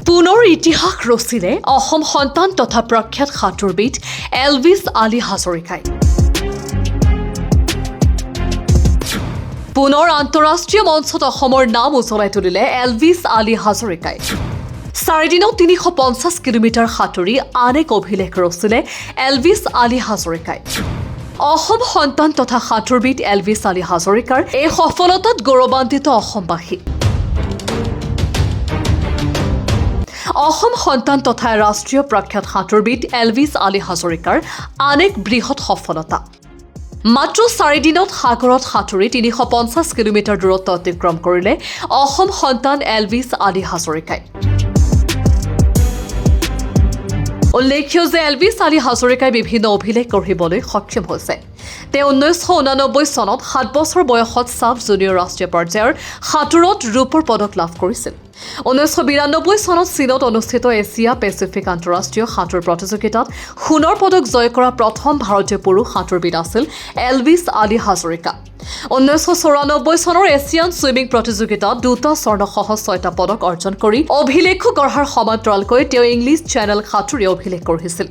পুনৰ ইতিহাস ৰচিলে অসম সন্তান তথা প্ৰখ্যাত সাঁতোৰবিদ এলভিছ আলী হাজৰিকাই। পুনৰ আন্তঃৰাষ্ট্ৰীয় মঞ্চত অসমৰ নাম উজ্বলাই তুলিলে এলভিছ আলী হাজৰিকাই। 4 দিনত 350 কিলোমিটাৰ সাঁতুৰি আন এক অভিলেখ ৰচিলে এলভিছ আলী হাজৰিকাই। অসম সন্তান তথা সাঁতোৰবিদ এলভিছ আলী হাজৰিকাৰ এই সফলতাত গৌৰৱান্বিত অসমবাসী। অসম সন্তান তথা ৰাষ্ট্ৰীয় প্ৰখ্যাত সাঁতোৰবিদ এলভিছ আলী হাজৰিকাৰ আন এক বৃহৎ সফলতা। মাত্ৰ 4 দিনত সাগৰত সাঁতুৰি 350 কিলোমিটাৰ দূৰত্ব অতিক্ৰম কৰিলে অসম সন্তান এলভিছ আলী হাজৰিকাই। উল্লেখ্য যে এলভিছ আলী হাজৰিকাই বিভিন্ন অভিলেখ গঢ়িবলৈ সক্ষম হৈছে। তেওঁ 1989 চনত 7 বছৰ বয়সত ছাব জুনিয়ৰ ৰাষ্ট্ৰীয় পৰ্যায়ৰ সাঁতোৰত ৰূপৰ পদক লাভ কৰিছিল। 1992 চনত চীনত অনুষ্ঠিত এছিয়া পেচিফিক আন্তঃৰাষ্ট্ৰীয় সাঁতোৰ প্ৰতিযোগিতাত সোণৰ পদক জয় কৰা প্ৰথম ভাৰতীয় পুৰুষ সাঁতোৰবিদ আছিল এলভিছ আলী হাজৰিকা। 1994 চনৰ এছিয়ান ছুইমিং প্ৰতিযোগিতাত 2টা স্বৰ্ণসহ 6টা পদক অৰ্জন কৰি অভিলেখো গঢ়াৰ সমান্তৰালকৈ তেওঁ ইংলিছ চেনেল সাঁতুৰি অভিলেখ গঢ়িছিল।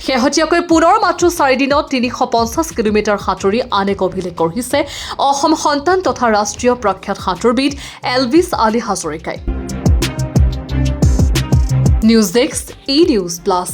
শেহতীয়াকৈ পুনৰ মাত্ৰ 4 দিনত 350 কিলোমিটাৰ সাঁতুৰি আন এক অভিলেখ গঢ়িছে অসম সন্তান তথা ৰাষ্ট্ৰীয় প্ৰখ্যাত সাঁতোৰবিদ এলভিছ আলী হাজৰিকাই। নিউজ ডেস্ক, ই নিউজ প্লাছ।